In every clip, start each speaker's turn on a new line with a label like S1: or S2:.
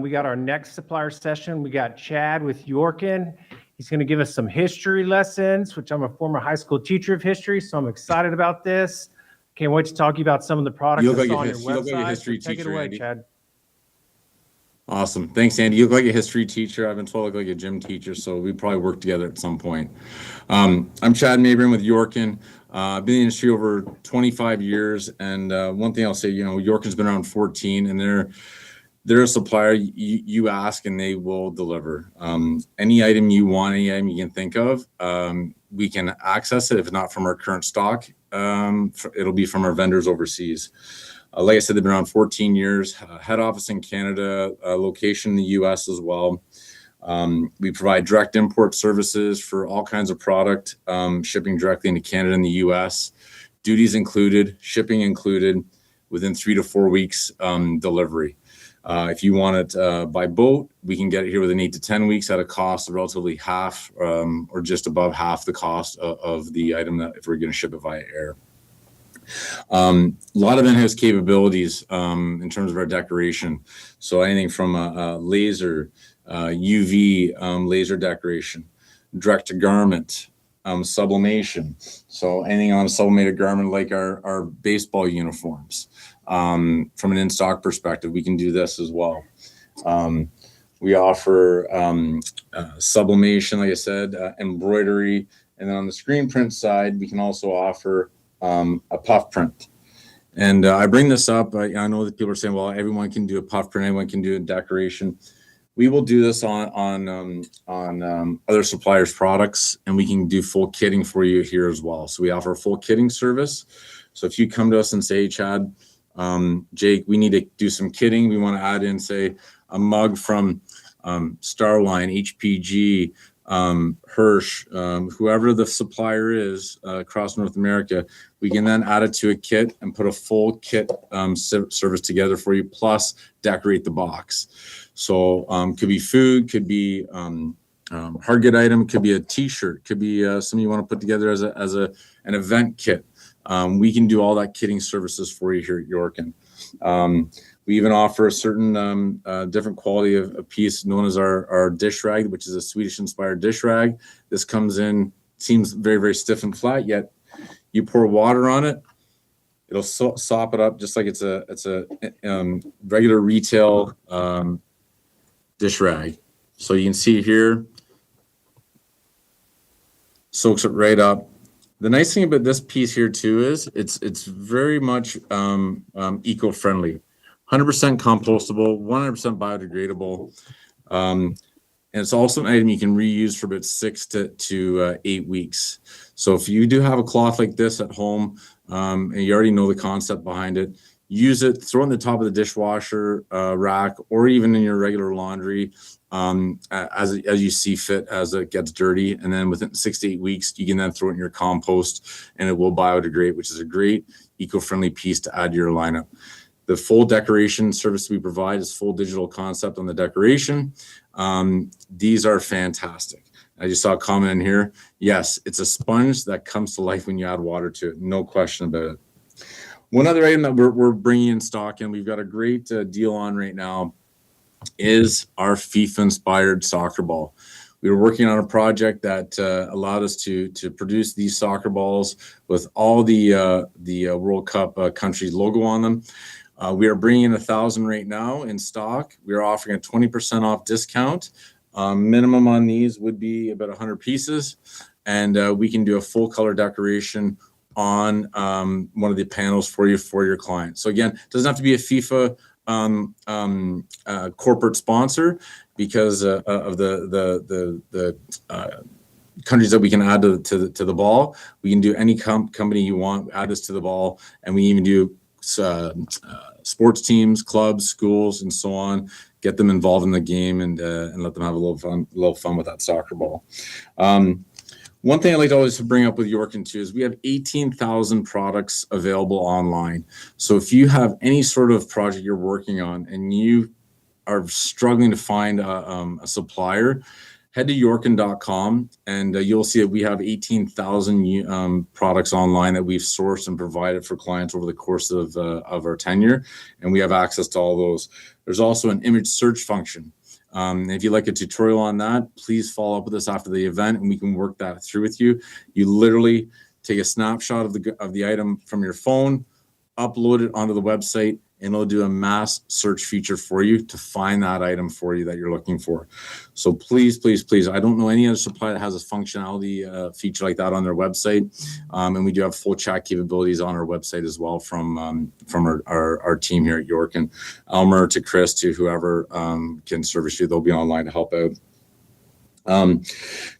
S1: We got our next supplier session. We got Chad with Yorkn. He's going to give us some history lessons, which I'm a former high school teacher of history, so I'm excited about this. Can't wait to talk to you about some of the products I saw on your website.
S2: You look like a history
S1: Take
S2: teacher,
S1: it away,
S2: Andy.
S1: Chad.
S2: Awesome. Thanks, Andy. You look like a history teacher. I've been told I look like a gym teacher, so we probably work together at some point. I'm Chad Mabry with Yorkn. I've been in the industry over 25 years, and one thing I'll say, Yorkn's been around 14, and they're a supplier. You ask, and they will deliver. Any item you want, any item you can think of, we can access it. If it's not from our current stock, it'll be from our vendors overseas. Like I said, they've been around 14 years, head office in Canada, location in the US as well. We provide direct import services for all kinds of product, shipping directly into Canada and the US. Duties included, shipping included, within 3 to 4 weeks delivery. If you want it by boat, we can get it here within 8 to 10 weeks at a cost of relatively half or just above half the cost of the item that if we're going to ship it via air. A lot of in-house capabilities in terms of our decoration. So anything from a laser, UV laser decoration, direct to garment, sublimation. So anything on a sublimated garment like our baseball uniforms. From an in-stock perspective, we can do this as well. We offer sublimation, like I said, embroidery, and then on the screen print side, we can also offer a puff print. And I bring this up. I know that people are saying, well, everyone can do a puff print, everyone can do a decoration. We will do this on other suppliers' products, and we can do full kitting for you here as well. So we offer a full kitting service. So if you come to us and say, hey, Chad, Jake, we need to do some kitting. We want to add in, say, a mug from Starline, HPG, Hirsch, whoever the supplier is across North America, we can then add it to a kit and put a full kit service together for you, plus decorate the box. So could be food, could be hard good item, could be a t-shirt, could be something you want to put together as an event kit. We can do all that kitting services for you here at Yorkn. We even offer a certain different quality of a piece known as our dish rag, which is a Swedish-inspired dish rag. This comes in, seems very, very stiff and flat, yet you pour water on it, it'll sop it up just like it's a regular retail dish rag. So you can see here, soaks it right up. The nice thing about this piece here too is it's very much eco-friendly. 100% compostable, 100% biodegradable. And it's also an item you can reuse for about 6 to 8 weeks. So if you do have a cloth like this at home, and you already know the concept behind it, use it, throw it in the top of the dishwasher rack, or even in your regular laundry as you see fit as it gets dirty. And then within 6 to 8 weeks, you can then throw it in your compost and it will biodegrade, which is a great eco-friendly piece to add to your lineup. The full decoration service we provide is full digital concept on the decoration. These are fantastic. I just saw a comment in here. Yes, it's a sponge that comes to life when you add water to it. No question about it. One other item that we're bringing in stock, and we've got a great deal on right now, is our FIFA-inspired soccer ball. We were working on a project that allowed us to produce these soccer balls with all the World Cup countries' logo on them. We are bringing in 1,000 right now in stock. We are offering a 20% off discount. Minimum on these would be about 100 pieces, and we can do a full color decoration on one of the panels for you for your client. So again, it doesn't have to be a FIFA corporate sponsor because of the countries that we can add to the ball. We can do any company you want, add this to the ball, and we even do sports teams, clubs, schools, and so on. Get them involved in the game and let them have a little fun with that soccer ball. One thing I like to always bring up with Yorkn too is we have 18,000 products available online. So if you have any sort of project you're working on and you are struggling to find a supplier, head to yorkn.com and you'll see that we have 18,000 products online that we've sourced and provided for clients over the course of our tenure, and we have access to all those. There's also an image search function. If you'd like a tutorial on that, please follow up with us after the event and we can work that through with you. You literally take a snapshot of the item from your phone, upload it onto the website, and it'll do a mass search feature for you to find that item for you that you're looking for. So please, please, please, I don't know any other supplier that has a functionality feature like that on their website. And we do have full chat capabilities on our website as well from our team here at York, and Elmer to Chris to whoever can service you. They'll be online to help out. A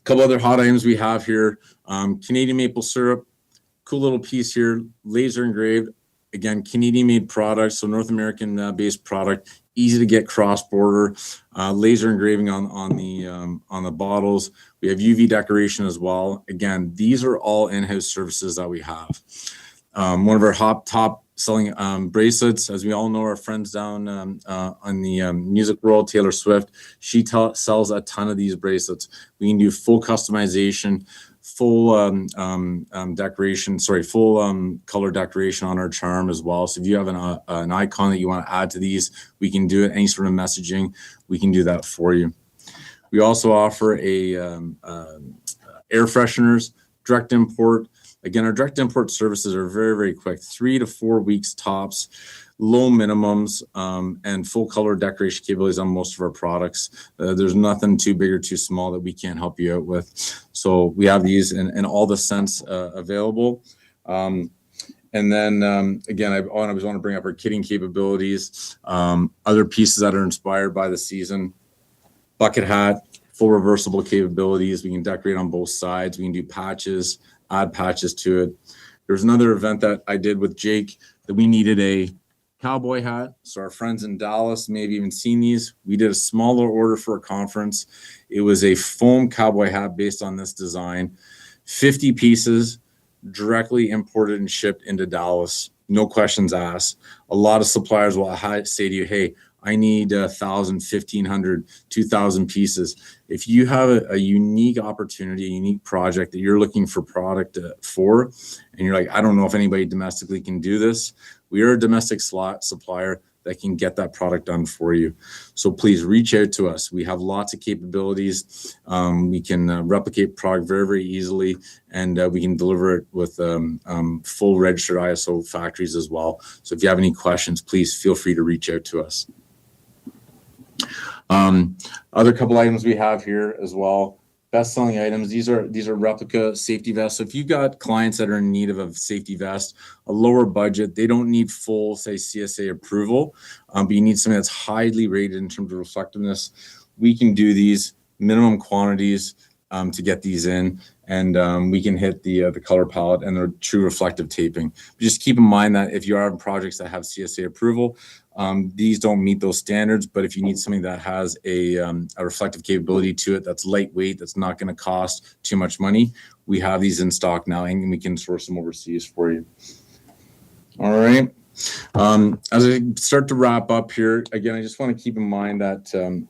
S2: couple other hot items we have here. Canadian maple syrup, cool little piece here, laser engraved. Again, Canadian-made product, so North American-based product, easy to get cross-border. Laser engraving on the bottles. We have UV decoration as well. Again, these are all in-house services that we have. One of our top-selling bracelets, as we all know, our friends down on the music world, Taylor Swift, she sells a ton of these bracelets. We can do full customization, full decoration, full color decoration on our charm as well. So if you have an icon that you want to add to these, we can do it. Any sort of messaging, we can do that for you. We also offer air fresheners, direct import. Again, our direct import services are very, very quick, 3 to 4 weeks tops, low minimums, and full color decoration capabilities on most of our products. There's nothing too big or too small that we can't help you out with. So we have these in all the scents available. And then again, I always want to bring up our kitting capabilities, other pieces that are inspired by the season. Bucket hat, full reversible capabilities. We can decorate on both sides. We can do patches, add patches to it. There's another event that I did with Jake that we needed a cowboy hat. So our friends in Dallas may have even seen these. We did a smaller order for a conference. It was a foam cowboy hat based on this design, 50 pieces, directly imported and shipped into Dallas. No questions asked. A lot of suppliers will say to you, hey, I need 1,000, 1,500, 2,000 pieces. If you have a unique opportunity, a unique project that you're looking for product for, and you're like, I don't know if anybody domestically can do this, we are a domestic supplier that can get that product done for you. So please reach out to us. We have lots of capabilities. We can replicate product very, very easily, and we can deliver it with full registered ISO factories as well. So if you have any questions, please feel free to reach out to us. Other couple items we have here as well. Best-selling items. These are replica safety vests. So if you've got clients that are in need of a safety vest, a lower budget, they don't need full, say, CSA approval, but you need something that's highly rated in terms of reflectiveness. We can do these minimum quantities to get these in, and we can hit the color palette and the true reflective taping. But just keep in mind that if you are in projects that have CSA approval, these don't meet those standards. But if you need something that has a reflective capability to it, that's lightweight, that's not going to cost too much money, we have these in stock now, and we can source them overseas for you. All right. As I start to wrap up here, again, I just want to keep in mind that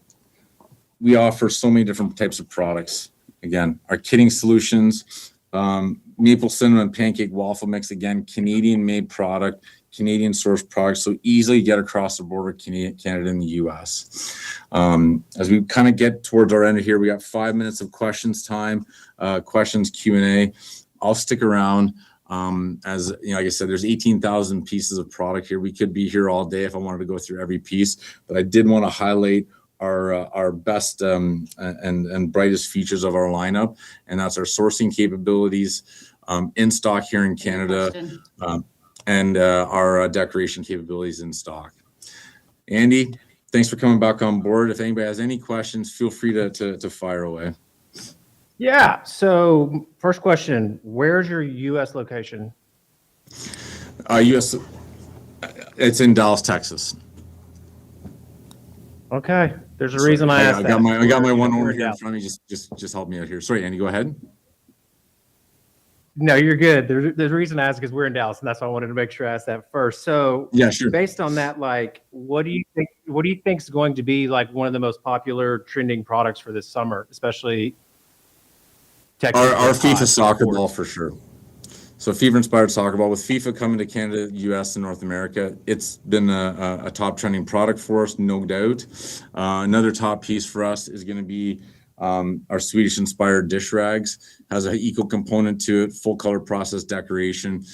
S2: we offer so many different types of products. Again, our kitting solutions, maple cinnamon pancake waffle mix, again, Canadian-made product, Canadian-sourced product, so easily get across the border, Canada and the U.S. As we kind of get towards our end here, we got 5 minutes of questions time, questions Q&A. I'll stick around. As you know, like I said, there's 18,000 pieces of product here. We could be here all day if I wanted to go through every piece, but I did want to highlight our best and brightest features of our lineup, and that's our sourcing capabilities in stock here in Canada, and our decoration capabilities in stock. Andy, thanks for coming back on board. If anybody has any questions, feel free to fire away.
S1: Yeah. So first question, where's your U.S. location?
S2: U.S. It's in Dallas, Texas.
S1: Okay. There's a reason I asked that.
S2: I got my one owner here in front of me. Just help me out here. Sorry, Andy, go ahead.
S1: No, you're good. There's a reason I asked because we're in Dallas, and that's why I wanted to make sure I asked that first. So,
S2: Yeah, sure.
S1: based on that, like, what do you think? What do you think is going to be like one of the most popular trending products for this summer, especially Texas?
S2: Our
S1: being
S2: FIFA
S1: hot,
S2: soccer
S1: sports?
S2: ball for sure. So FIFA-inspired soccer ball. With FIFA coming to Canada, US, and North America, it's been a top trending product for us, no doubt. Another top piece for us is going to be our Swedish-inspired dish rags. Has an eco component to it, full color process decoration,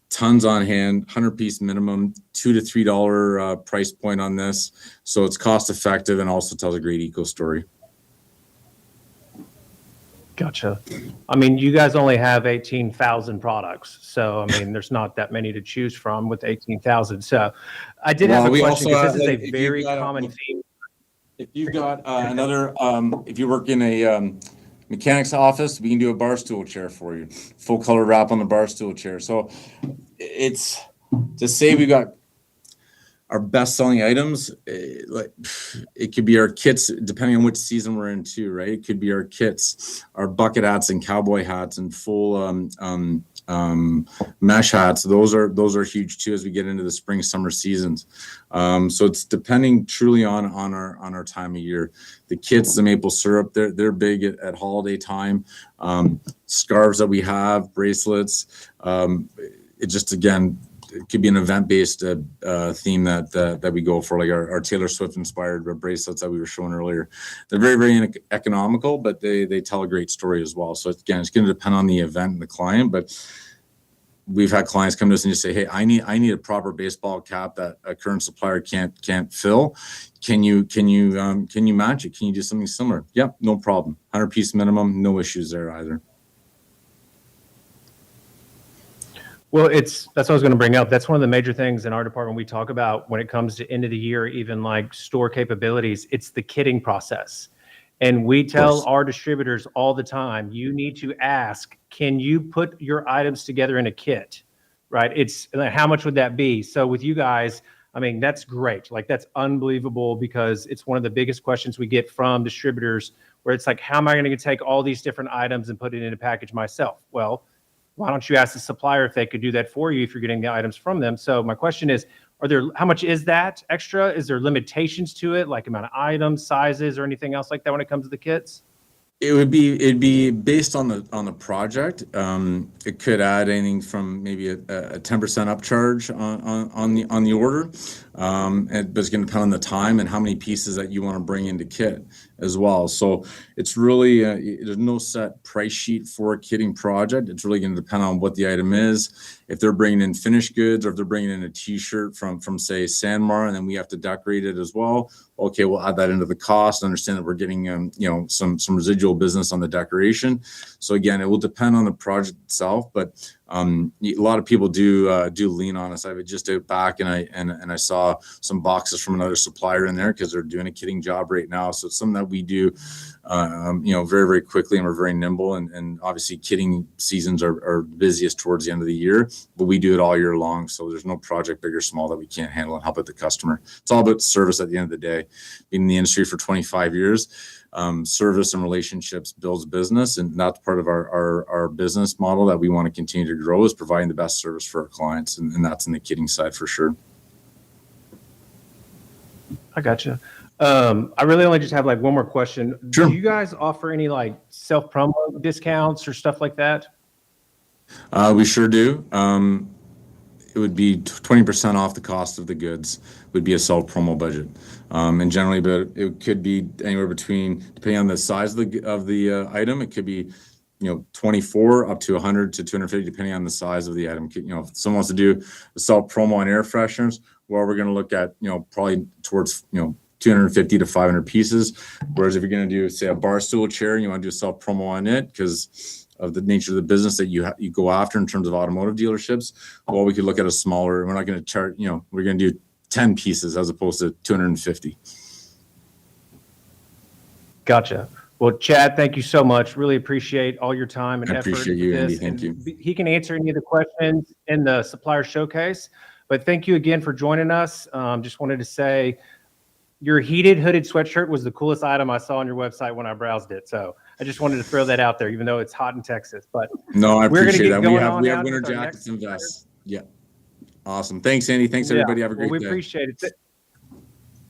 S2: tons on hand, 100-piece minimum, $2 to $3 price point on this. So it's cost effective and also tells a great eco story.
S1: Gotcha. I mean, you guys only have 18,000 products, so I mean, there's not that many to choose from with 18,000. So, I did have a question because this is a very common theme.
S2: If you've got if you work in a mechanic's office, we can do a bar stool chair for you, full color wrap on the bar stool chair. So it's to say we got our best selling items, like it could be our kits, depending on which season we're in too, right? It could be our kits, our bucket hats and cowboy hats and full mesh hats. Those are huge too as we get into the spring summer seasons. So it's depending truly on our time of year. The kits, the maple syrup, they're big at holiday time. Scarves that we have, bracelets. It just, again, it could be an event-based theme that we go for, like our Taylor Swift inspired bracelets that we were showing earlier. They're very, very economical, but they tell a great story as well. So again, it's going to depend on the event and the client, but we've had clients come to us and just say, "Hey, I need a proper baseball cap that a current supplier can't fill. Can you match it? Can you do something similar?" Yep, no problem. 100-piece minimum, no issues there either.
S1: Well, that's what I was going to bring up. That's one of the major things in our department we talk about when it comes to end of the year, even like store capabilities. It's the kitting process. And we tell our distributors all the time, you need to ask, can you put your items together in a kit, right? It's how much would that be? So with you guys, I mean, that's great. Like, that's unbelievable because it's one of the biggest questions we get from distributors where it's like, how am I going to take all these different items and put it in a package myself? Well, why don't you ask the supplier if they could do that for you if you're getting the items from them? So my question is, how much is that extra? Is there limitations to it, like amount of items, sizes, or anything else like that when it comes to the kits?
S2: It'd be based on the project. It could add anything from maybe a 10% upcharge on the order. But it's going to depend on the time and how many pieces that you want to bring into kit as well. So it's really there's no set price sheet for a kitting project. It's really going to depend on what the item is. If they're bringing in finished goods or if they're bringing in a T-shirt from say Sanmar, and then we have to decorate it as well. Okay, we'll add that into the cost. Understand that we're getting some residual business on the decoration. So again, it will depend on the project itself, but a lot of people do lean on us. I was just out back and I saw some boxes from another supplier in there because they're doing a kitting job right now. So it's something that we do, very, very quickly, and we're very nimble. And obviously, kitting seasons are busiest towards the end of the year, but we do it all year long. So there's no project, big or small, that we can't handle and help out the customer. It's all about service at the end of the day. Being in the industry for 25 years. Service and relationships builds business, and that's part of our business model that we want to continue to grow, is providing the best service for our clients, and that's in the kitting side for sure.
S1: I gotcha. I really only just have like one more question.
S2: Sure.
S1: Do you guys offer any like self-promo discounts or stuff like that?
S2: We sure do. It would be 20% off the cost of the goods would be a self-promo budget. And generally, but it could be anywhere between, depending on the size of the item, it could be 24 up to 100 to 250, depending on the size of the item. If someone wants to do a self-promo on air fresheners, well, we're going to look at probably towards 250 to 500 pieces. Whereas if you're going to do, say, a bar stool chair, and you want to do a self-promo on it because of the nature of the business that you go after in terms of automotive dealerships, well, we could look at a smaller. We're not going to charge. We're going to do 10 pieces as opposed to 250.
S1: Gotcha. Well, Chad, thank you so much. Really appreciate all your time and
S2: I
S1: effort.
S2: appreciate you, Andy.
S1: This.
S2: Thank you.
S1: He can answer any of the questions in the supplier showcase. But thank you again for joining us. Just wanted to say, your heated hooded sweatshirt was the coolest item I saw on your website when I browsed it. So I just wanted to throw that out there, even though it's hot in Texas. But
S2: No, I
S1: we're gonna
S2: appreciate
S1: get
S2: that.
S1: going
S2: We have
S1: on
S2: we
S1: now
S2: have winter
S1: with our
S2: jackets
S1: next
S2: and vests. Yeah. Awesome. Thanks, Andy. Thanks,
S1: Yeah,
S2: everybody. Have a
S1: well,
S2: great
S1: we
S2: day.
S1: appreciate it.